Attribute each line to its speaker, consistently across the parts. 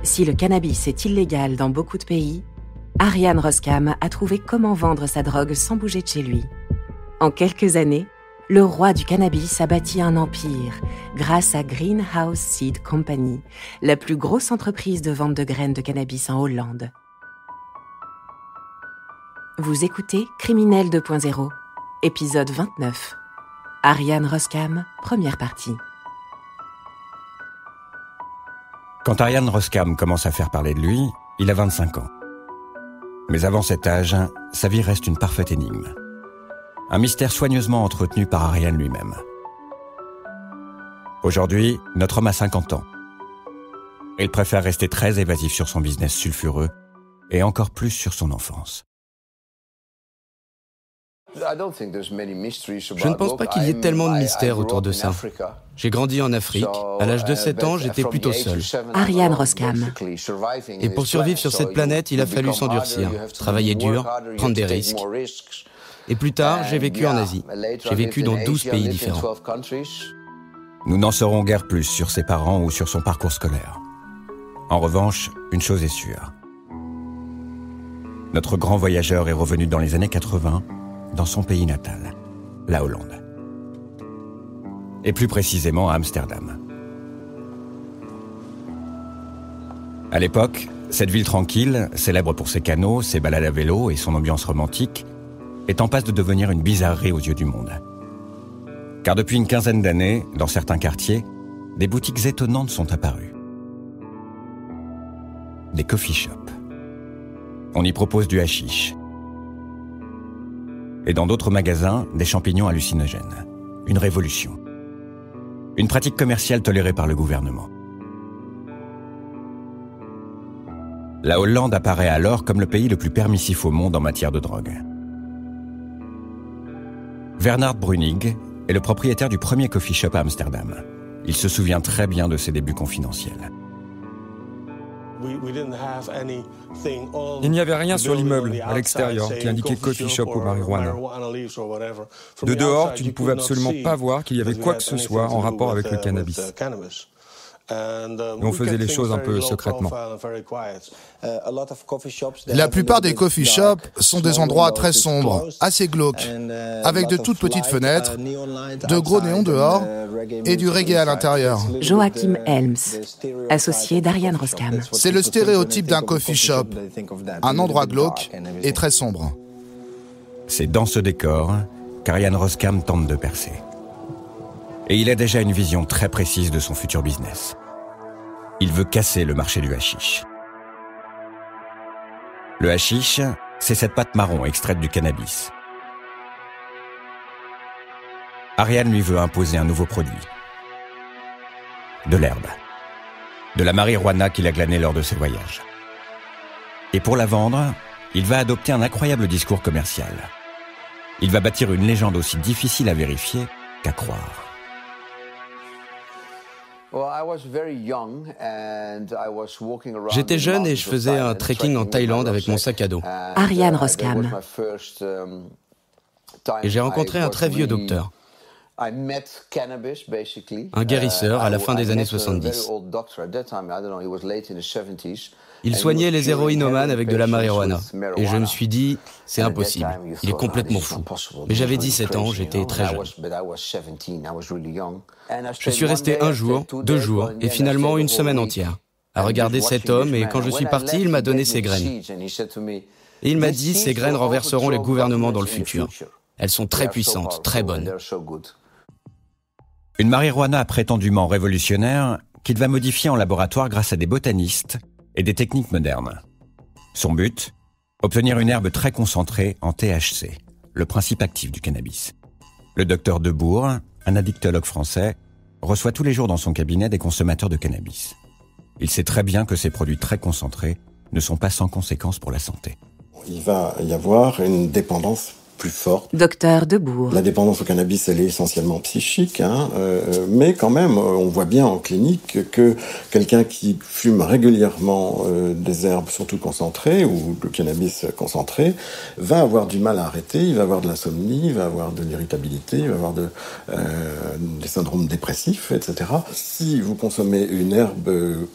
Speaker 1: Si le cannabis est illégal dans beaucoup de pays, Ariane Roskam a trouvé comment vendre sa drogue sans bouger de chez lui. En quelques années, le roi du cannabis a bâti un empire grâce à Greenhouse Seed Company, la plus grosse entreprise de vente de graines de cannabis en Hollande. Vous écoutez Criminel 2.0, épisode 29. Ariane Roskam, première partie.
Speaker 2: Quand Ariane Roskam commence à faire parler de lui, il a 25 ans. Mais avant cet âge, sa vie reste une parfaite énigme. Un mystère soigneusement entretenu par Ariane lui-même. Aujourd'hui, notre homme a 50 ans. Il préfère rester très évasif sur son business sulfureux et encore plus sur son enfance.
Speaker 3: Je ne pense pas qu'il y ait tellement de mystères autour de ça. J'ai grandi en Afrique. À l'âge de 7 ans, j'étais plutôt seul.
Speaker 1: Ariane Roskam.
Speaker 3: Et pour survivre sur cette planète, il a fallu s'endurcir, travailler dur, prendre des risques. Et plus tard, j'ai vécu en Asie. J'ai vécu dans 12 pays différents.
Speaker 2: Nous n'en saurons guère plus sur ses parents ou sur son parcours scolaire. En revanche, une chose est sûre. Notre grand voyageur est revenu dans les années 80 dans son pays natal, la Hollande. Et plus précisément à Amsterdam. À l'époque, cette ville tranquille, célèbre pour ses canaux, ses balades à vélo et son ambiance romantique, est en passe de devenir une bizarrerie aux yeux du monde. Car depuis une quinzaine d'années, dans certains quartiers, des boutiques étonnantes sont apparues. Des coffee shops. On y propose du hashish. Et dans d'autres magasins, des champignons hallucinogènes. Une révolution. Une pratique commerciale tolérée par le gouvernement. La Hollande apparaît alors comme le pays le plus permissif au monde en matière de drogue. Bernard Brunig est le propriétaire du premier coffee shop à Amsterdam. Il se souvient très bien de ses débuts confidentiels.
Speaker 4: Il n'y avait rien sur l'immeuble, à l'extérieur, qui indiquait coffee shop ou marijuana. De dehors, tu ne pouvais absolument pas voir qu'il y avait quoi que ce soit en rapport avec le cannabis. Et on faisait les choses un peu secrètement.
Speaker 5: La plupart des coffee shops sont des endroits très sombres, assez glauques, avec de toutes petites fenêtres, de gros néons dehors et du reggae à l'intérieur.
Speaker 1: Joachim Helms, associé d'Ariane Roskam.
Speaker 5: C'est le stéréotype d'un coffee shop, un endroit glauque et très sombre.
Speaker 2: C'est dans ce décor qu'Ariane Roskam tente de percer. Et il a déjà une vision très précise de son futur business. Il veut casser le marché du hashish. Le hashish, c'est cette pâte marron extraite du cannabis. Ariane lui veut imposer un nouveau produit. De l'herbe. De la marijuana qu'il a glanée lors de ses voyages. Et pour la vendre, il va adopter un incroyable discours commercial. Il va bâtir une légende aussi difficile à vérifier qu'à croire.
Speaker 3: J'étais jeune et je faisais un trekking en Thaïlande avec mon sac à dos.
Speaker 1: Ariane Roskam.
Speaker 3: Et j'ai rencontré un très vieux docteur. Un guérisseur à la fin des années 70. Il soignait les héroïnomanes avec de la marijuana. Et je me suis dit, c'est impossible. Il est complètement fou. Mais j'avais 17 ans, j'étais très jeune. Je suis resté un jour, 2 jours, et finalement une semaine entière, à regarder cet homme, et quand je suis parti, il m'a donné ses graines. Et il m'a dit, ces graines renverseront les gouvernements dans le futur. Elles sont très puissantes, très bonnes.
Speaker 2: Une marijuana prétendument révolutionnaire qu'il va modifier en laboratoire grâce à des botanistes et des techniques modernes. Son but ? Obtenir une herbe très concentrée en THC, le principe actif du cannabis. Le docteur Debourg, un addictologue français, reçoit tous les jours dans son cabinet des consommateurs de cannabis. Il sait très bien que ces produits très concentrés ne sont pas sans conséquences pour la santé.
Speaker 6: Il va y avoir une dépendance plus forte.
Speaker 1: Docteur Debourg.
Speaker 6: La dépendance au cannabis, elle est essentiellement psychique, mais quand même, on voit bien en clinique que quelqu'un qui fume régulièrement des herbes, surtout concentrées, ou le cannabis concentré, va avoir du mal à arrêter, il va avoir de l'insomnie, il va avoir de l'irritabilité, il va avoir des syndromes dépressifs, etc. Si vous consommez une herbe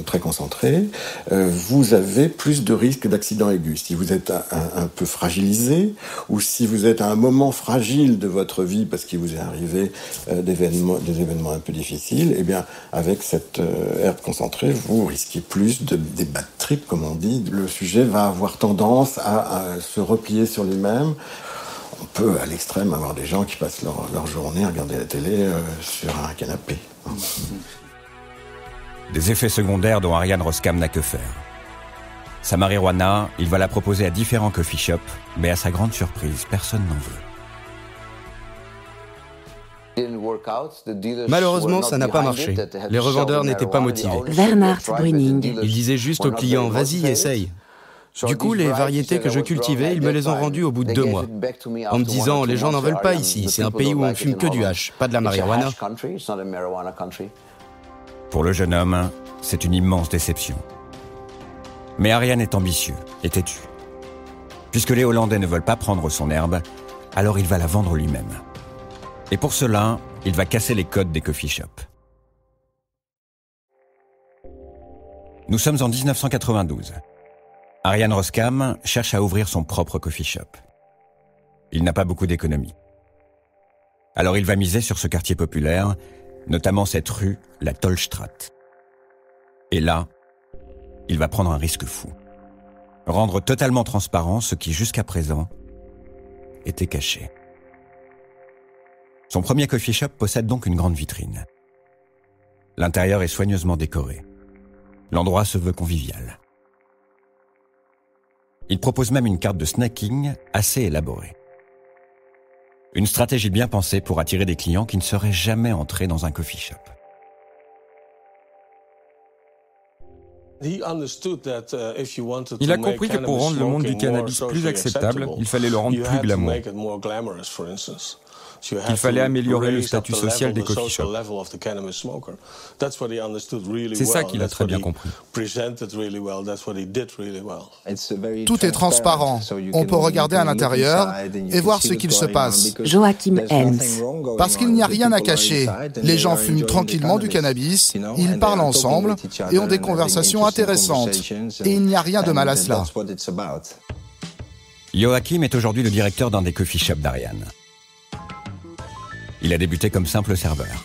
Speaker 6: très concentré, vous avez plus de risques d'accident aigu. Si vous êtes un peu fragilisé, ou si vous êtes à un moment fragile de votre vie parce qu'il vous est arrivé des événements un peu difficiles, eh bien, avec cette herbe concentrée, vous risquez plus des bad trips, comme on dit. Le sujet va avoir tendance à se replier sur lui-même. On peut, à l'extrême, avoir des gens qui passent leur journée à regarder la télé sur un canapé.
Speaker 2: Des effets secondaires dont Ariane Roskam n'a que faire. Sa marijuana, il va la proposer à différents coffee shops, mais à sa grande surprise, personne n'en veut.
Speaker 3: Malheureusement, ça n'a pas marché. Les revendeurs n'étaient pas motivés.
Speaker 1: Bernard Bruning.
Speaker 3: Ils disaient juste aux clients « Vas-y, essaye ». Du coup, les variétés que je cultivais, ils me les ont vendues au bout de 2 mois. En me disant « Les gens n'en veulent pas ici, c'est un pays où on fume que du hash, pas de la marijuana ».
Speaker 2: Pour le jeune homme, c'est une immense déception. Mais Ariane est ambitieux et têtu. Puisque les Hollandais ne veulent pas prendre son herbe, alors il va la vendre lui-même. Et pour cela, il va casser les codes des coffee shops. Nous sommes en 1992. Ariane Roskam cherche à ouvrir son propre coffee shop. Il n'a pas beaucoup d'économies. Alors il va miser sur ce quartier populaire, notamment cette rue, la Tolstraat. Et là, il va prendre un risque fou. Rendre totalement transparent ce qui, jusqu'à présent, était caché. Son premier coffee shop possède donc une grande vitrine. L'intérieur est soigneusement décoré. L'endroit se veut convivial. Il propose même une carte de snacking assez élaborée. Une stratégie bien pensée pour attirer des clients qui ne seraient jamais entrés dans un coffee shop.
Speaker 4: Il a compris que pour rendre le monde du cannabis plus acceptable, il fallait le rendre plus glamour. Qu'il fallait améliorer le statut social des coffee shops. C'est ça qu'il a très bien compris.
Speaker 5: Tout est transparent. On peut regarder à l'intérieur et voir ce qu'il se passe.
Speaker 1: Joachim Helms.
Speaker 5: Parce qu'il n'y a rien à cacher. Les gens fument tranquillement du cannabis, ils parlent ensemble et ont des conversations intéressantes. Et il n'y a rien de mal à cela.
Speaker 2: Joachim est aujourd'hui le directeur d'un des coffee shops d'Ariane. Il a débuté comme simple serveur.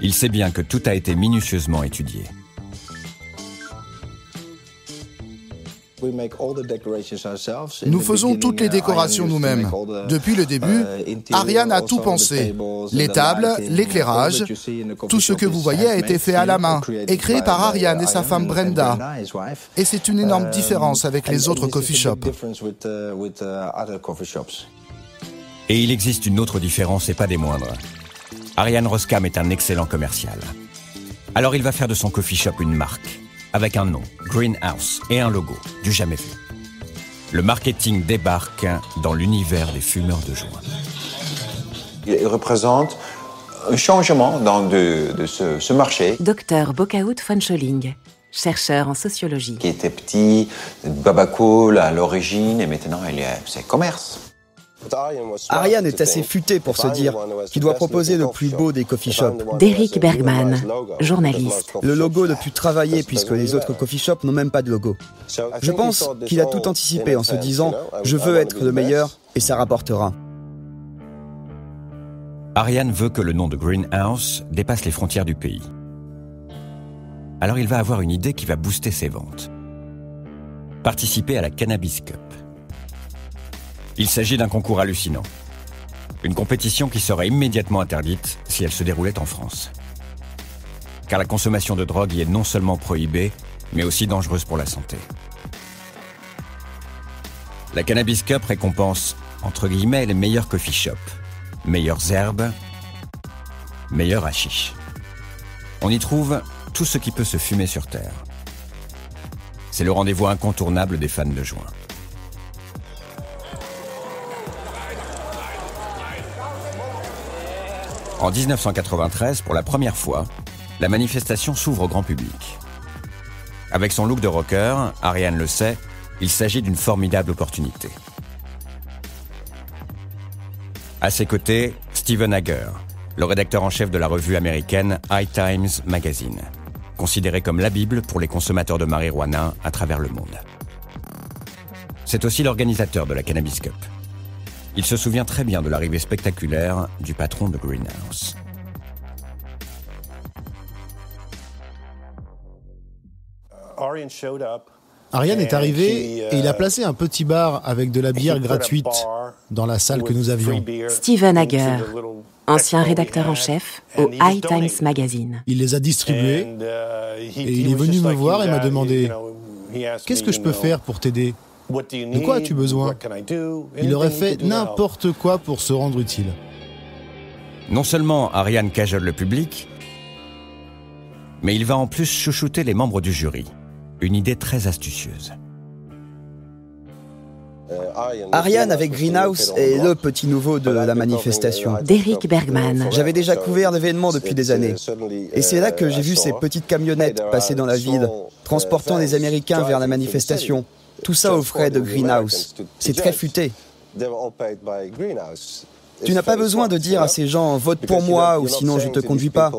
Speaker 2: Il sait bien que tout a été minutieusement étudié.
Speaker 5: Nous faisons toutes les décorations nous-mêmes. Depuis le début, Ariane a tout pensé. Les tables, l'éclairage, tout ce que vous voyez a été fait à la main et créé par Ariane et sa femme Brenda. Et c'est une énorme différence avec les autres coffee shops.
Speaker 2: Et il existe une autre différence et pas des moindres. Ariane Roskam est un excellent commercial. Alors il va faire de son coffee shop une marque, avec un nom, Greenhouse, et un logo, du jamais vu. Le marketing débarque dans l'univers des fumeurs de joint.
Speaker 7: Il représente un changement de ce marché.
Speaker 1: Dr Bokaout von Scholing, chercheur en sociologie.
Speaker 7: Qui était petit, babacool à l'origine, et maintenant c'est commerce.
Speaker 8: Ariane est assez futé pour se dire qu'il doit proposer le plus beau des coffee shops.
Speaker 1: Derek Bergman, journaliste.
Speaker 8: Le logo le plus travaillé puisque les autres coffee shops n'ont même pas de logo. Je pense qu'il a tout anticipé en se disant « je veux être le meilleur et ça rapportera ».
Speaker 2: Ariane veut que le nom de Greenhouse dépasse les frontières du pays. Alors il va avoir une idée qui va booster ses ventes. Participer à la Cannabis Cup. Il s'agit d'un concours hallucinant. Une compétition qui serait immédiatement interdite si elle se déroulait en France. Car la consommation de drogue y est non seulement prohibée, mais aussi dangereuse pour la santé. La Cannabis Cup récompense, entre guillemets, les meilleurs coffee shops, meilleures herbes, meilleurs hashish. On y trouve tout ce qui peut se fumer sur Terre. C'est le rendez-vous incontournable des fans de joint. En 1993, pour la première fois, la manifestation s'ouvre au grand public. Avec son look de rocker, Ariane le sait, il s'agit d'une formidable opportunité. À ses côtés, Steven Hager, le rédacteur en chef de la revue américaine High Times Magazine, considéré comme la Bible pour les consommateurs de marijuana à travers le monde. C'est aussi l'organisateur de la Cannabis Cup. Il se souvient très bien de l'arrivée spectaculaire du patron de Greenhouse.
Speaker 9: Arian est arrivé et il a placé un petit bar avec de la bière gratuite dans la salle que nous avions.
Speaker 1: Steven Hager, ancien rédacteur en chef au High Times Magazine.
Speaker 9: Il les a distribués et il est venu me voir et m'a demandé « Qu'est-ce que je peux faire pour t'aider ? De quoi as-tu besoin ?» Il aurait fait n'importe quoi pour se rendre utile.
Speaker 2: Non seulement Arian cajole le public, mais il va en plus chouchouter les membres du jury. Une idée très astucieuse.
Speaker 8: Arian avec Greenhouse est le petit nouveau de la manifestation.
Speaker 1: Derek Bergman.
Speaker 8: J'avais déjà couvert l'événement depuis des années. Et c'est là que j'ai vu ces petites camionnettes passer dans la ville, transportant les Américains vers la manifestation. Tout ça aux frais de Greenhouse. C'est très futé. Tu n'as pas besoin de dire à ces gens « vote pour moi ou sinon je te conduis pas ».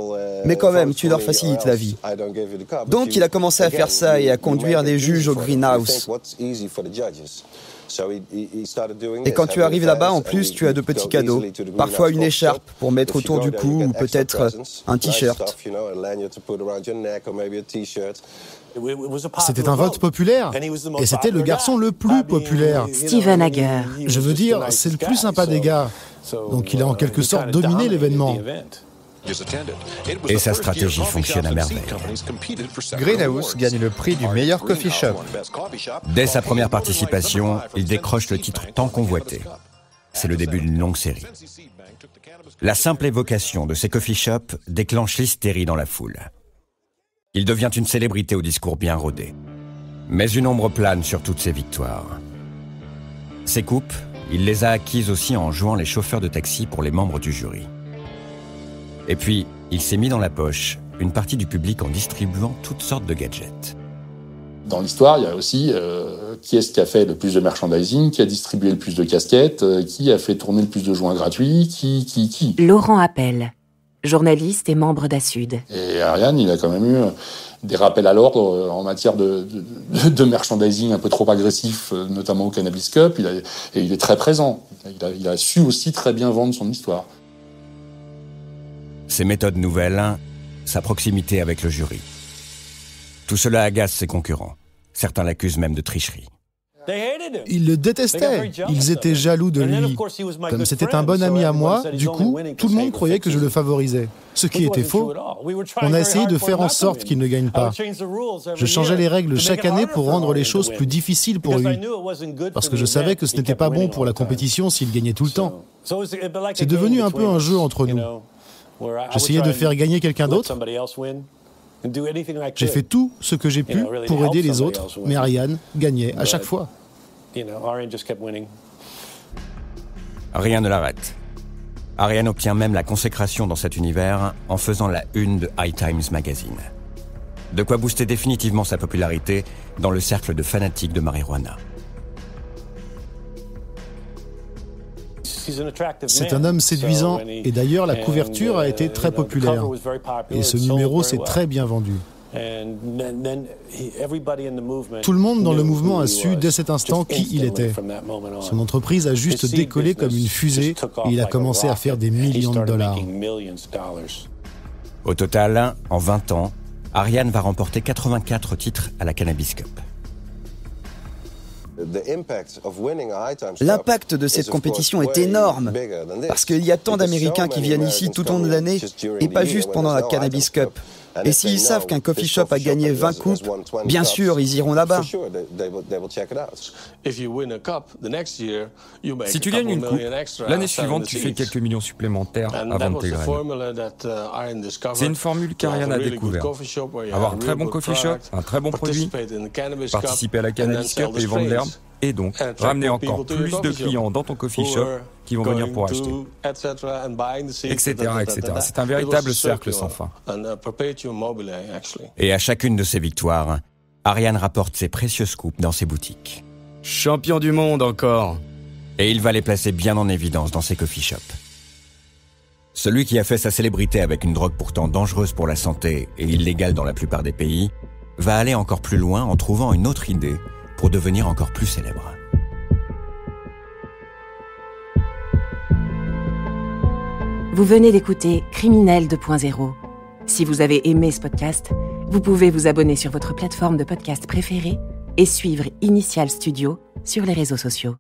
Speaker 8: Mais quand même, tu leur facilites la vie. Donc il a commencé à faire ça et à conduire les juges au Greenhouse. Et quand tu arrives là-bas, en plus, tu as de petits cadeaux. Parfois une écharpe pour mettre autour du cou ou peut-être un t-shirt.
Speaker 9: C'était un vote populaire et c'était le garçon le plus populaire.
Speaker 1: Steven Hager.
Speaker 9: Je veux dire, c'est le plus sympa des gars. Donc il a en quelque sorte dominé l'événement.
Speaker 2: Et sa stratégie fonctionne à merveille.
Speaker 10: Greenhouse gagne le prix du meilleur coffee shop.
Speaker 2: Dès sa première participation, il décroche le titre tant convoité. C'est le début d'une longue série. La simple évocation de ces coffee shops déclenche l'hystérie dans la foule. Il devient une célébrité au discours bien rodé. Mais une ombre plane sur toutes ses victoires. Ses coupes, il les a acquises aussi en jouant les chauffeurs de taxi pour les membres du jury. Et puis, il s'est mis dans la poche une partie du public en distribuant toutes sortes de gadgets.
Speaker 11: Dans l'histoire, il y a aussi qui est-ce qui a fait le plus de merchandising, qui a distribué le plus de casquettes, qui a fait tourner le plus de joints gratuits, qui.
Speaker 1: Laurent Appel, journaliste et membre d'Asud.
Speaker 11: Et Arian, il a quand même eu des rappels à l'ordre en matière de merchandising un peu trop agressif, notamment au Cannabis Cup. Et il est très présent. Il a su aussi très bien vendre son histoire.
Speaker 2: Ses méthodes nouvelles, sa proximité avec le jury. Tout cela agace ses concurrents. Certains l'accusent même de tricherie.
Speaker 9: Ils le détestaient. Ils étaient jaloux de lui. Comme c'était un bon ami à moi, du coup, tout le monde croyait que je le favorisais. Ce qui était faux. On a essayé de faire en sorte qu'il ne gagne pas. Je changeais les règles chaque année pour rendre les choses plus difficiles pour lui. Parce que je savais que ce n'était pas bon pour la compétition s'il gagnait tout le temps. C'est devenu un peu un jeu entre nous. J'essayais de faire gagner quelqu'un d'autre. J'ai fait tout ce que j'ai pu pour aider les autres, mais Arian gagnait à chaque fois.
Speaker 2: Rien ne l'arrête. Arian obtient même la consécration dans cet univers en faisant la une de High Times Magazine. De quoi booster définitivement sa popularité dans le cercle de fanatiques de marijuana.
Speaker 9: C'est un homme séduisant et d'ailleurs la couverture a été très populaire. Et ce numéro s'est très bien vendu. Tout le monde dans le mouvement a su dès cet instant qui il était. Son entreprise a juste décollé comme une fusée et il a commencé à faire des millions de dollars.
Speaker 2: Au total, en 20 ans, Arian va remporter 84 titres à la Cannabis Cup.
Speaker 8: L'impact de cette compétition est énorme, parce qu'il y a tant d'Américains qui viennent ici tout au long de l'année, et pas juste pendant la Cannabis Cup. Et s'ils savent qu'un coffee shop a gagné 20 coupes, bien sûr, ils iront là-bas.
Speaker 4: Si tu gagnes une coupe, l'année suivante, tu fais quelques millions supplémentaires avant de tes graines. C'est une formule qu'Arian a découvert. Avoir un très bon coffee shop, un très bon produit, participer à la Cannabis Cup et vendre l'herbe, et donc ramener encore plus de clients dans ton coffee shop qui vont venir pour acheter, etc., etc. C'est un véritable cercle sans fin.
Speaker 2: Et à chacune de ses victoires, Arian rapporte ses précieuses coupes dans ses boutiques.
Speaker 3: Champion du monde encore.
Speaker 2: Et il va les placer bien en évidence dans ses coffee shops. Celui qui a fait sa célébrité avec une drogue pourtant dangereuse pour la santé et illégale dans la plupart des pays, va aller encore plus loin en trouvant une autre idée pour devenir encore plus célèbre.
Speaker 1: Vous venez d'écouter Criminel 2.0. Si vous avez aimé ce podcast, vous pouvez vous abonner sur votre plateforme de podcast préférée et suivre Initial Studio sur les réseaux sociaux.